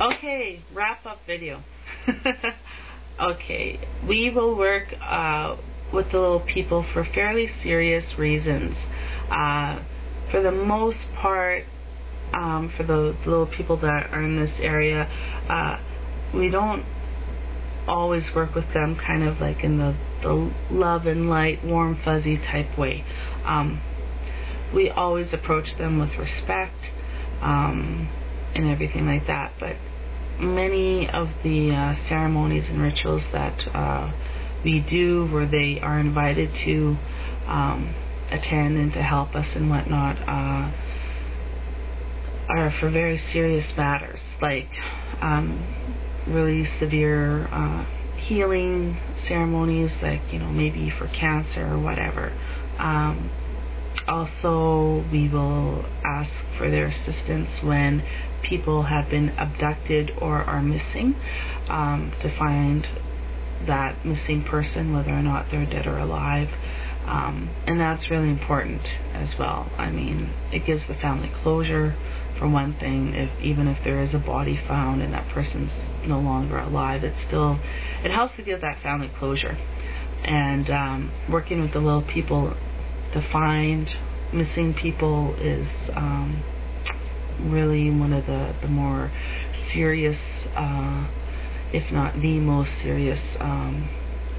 Okay, wrap up video. Okay, we will work with the little people for fairly serious reasons. For the most part, for the little people that are in this area, we don't always work with them kind of like in the love and light, warm, fuzzy type way. We always approach them with respect and everything like that, but many of the ceremonies and rituals that we do where they are invited to attend and to help us and whatnot are for very serious matters, like really severe healing ceremonies, like, you know, maybe for cancer or whatever. Also, we will ask for their assistance when people have been abducted or are missing, to find that missing person, whether or not they're dead or alive. And that's really important as well. I mean, it gives the family closure, for one thing. Even if there is a body found and that person's no longer alive, it helps to give that family closure. And working with the little people to find missing people is really one of the more serious, if not the most serious,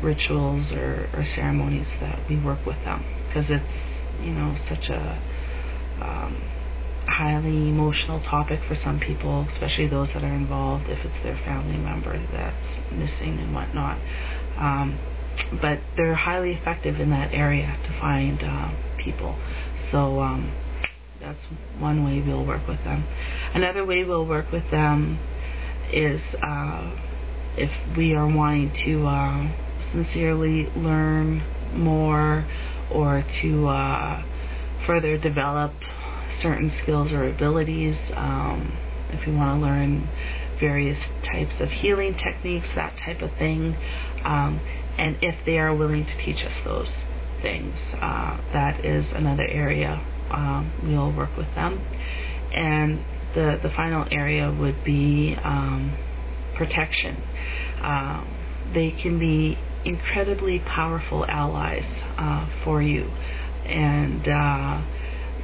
rituals or ceremonies that we work with them, because it's, you know, such a highly emotional topic for some people, especially those that are involved, if it's their family member that's missing and whatnot. But they're highly effective in that area to find people. So that's one way we'll work with them. Another way we'll work with them is if we are wanting to sincerely learn more, or to further develop certain skills or abilities, if we want to learn various types of healing techniques, that type of thing, and if they are willing to teach us those things, that is another area we'll work with them. And the final area would be protection. They can be incredibly powerful allies for you, and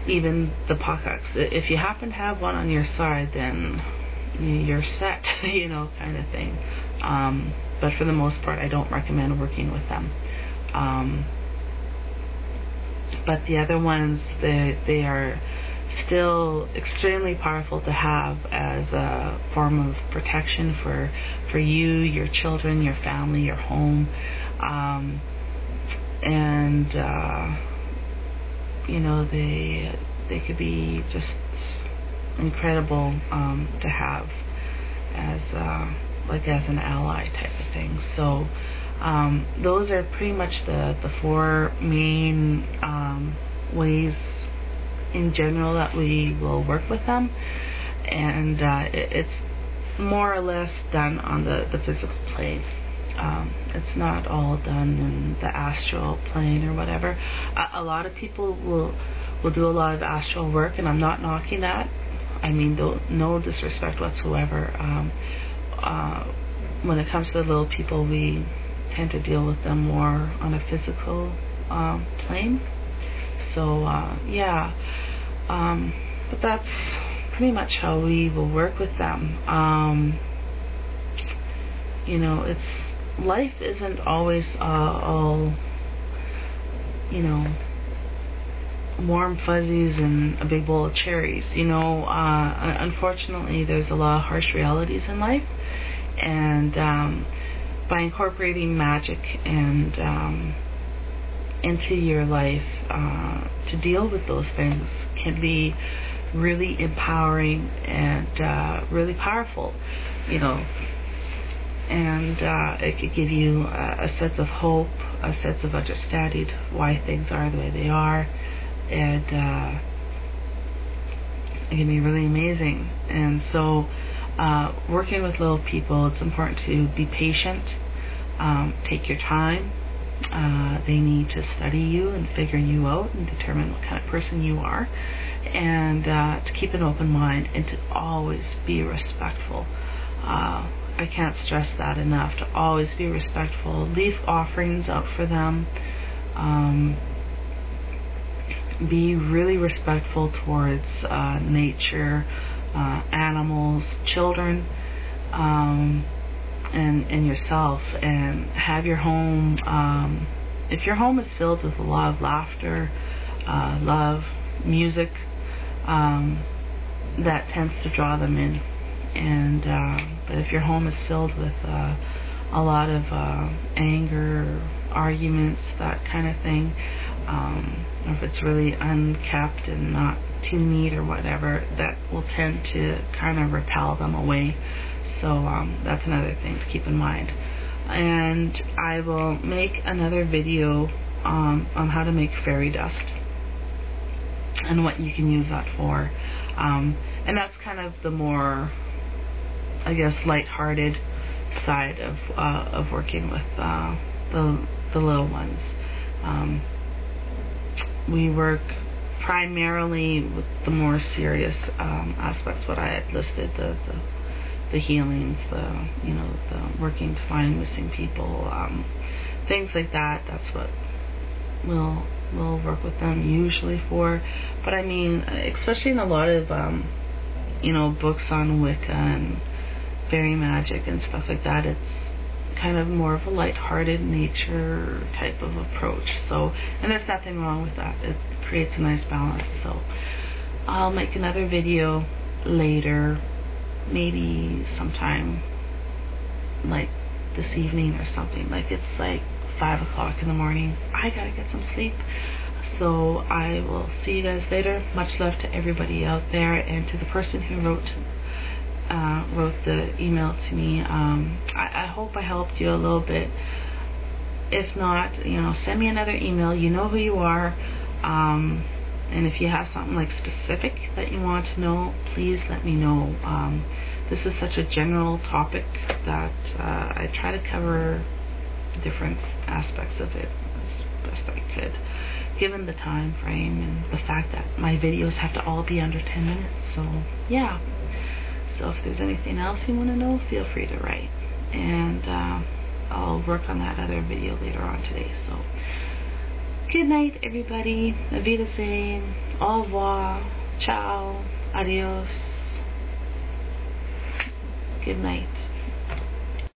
even the Pakaks. If you happen to have one on your side, then you're set, you know, kind of thing. But for the most part, I don't recommend working with them. But the other ones, they are still extremely powerful to have as a form of protection for you, your children, your family, your home, and you know, they could be just incredible to have as as an ally type of thing. So those are pretty much the four main ways in general that we will work with them, and it's more or less done on the physical plane. It's not all done in the astral plane or whatever. A lot of people will do a lot of astral work, and I'm not knocking that. I mean, no disrespect whatsoever. When it comes to the little people, we tend to deal with them more on a physical plane. So yeah, but that's pretty much how we will work with them. You know, life isn't always all, you know, warm fuzzies and a big bowl of cherries. You know, unfortunately, there's a lot of harsh realities in life, and by incorporating magic and into your life to deal with those things can be really empowering and really powerful, you know. And it could give you a sense of hope, a sense of understanding why things are the way they are, and it can be really amazing. And so working with little people, it's important to be patient, take your time. They need to study you and figure you out and determine what kind of person you are, and to keep an open mind and to always be respectful I can't stress that enough, to always be respectful. Leave offerings out for them. Be really respectful towards nature, animals, children, and yourself. And have your home, if your home is filled with a lot of laughter, love, music, that tends to draw them in. And but if your home is filled with a lot of anger, arguments, that kind of thing, or if it's really unkept and not too neat or whatever, that will tend to kind of repel them away. So that's another thing to keep in mind. And I will make another video on how to make fairy dust and what you can use that for. And that's kind of the more, I guess, light-hearted side of working with the little ones. We work primarily with the more serious aspects, what I had listed, the healings, the working to find missing people, things like that. That's what we'll work with them usually for. But I mean, especially in a lot of books on Wicca and fairy magic and stuff like that, it's kind of more of a light-hearted nature type of approach. So, and there's nothing wrong with that. It creates a nice balance. So I'll make another video later, maybe sometime like this evening or something. Like, it's like 5 o'clock in the morning. I gotta get some sleep. So I will see you guys later. Much love to everybody out there, and to the person who wrote the email to me. I hope I helped you a little bit. If not, send me another email. You know who you are. And if you have something like specific that you want to know, please let me know. This is such a general topic that I try to cover different aspects of it as best I could, given the time frame and the fact that my videos have to all be under 10 minutes. So yeah. So if there's anything else you want to know, feel free to write. And I'll work on that other video later on today. So good night, everybody. Auf Wiedersehen. Au revoir. Ciao. Adios. Good night.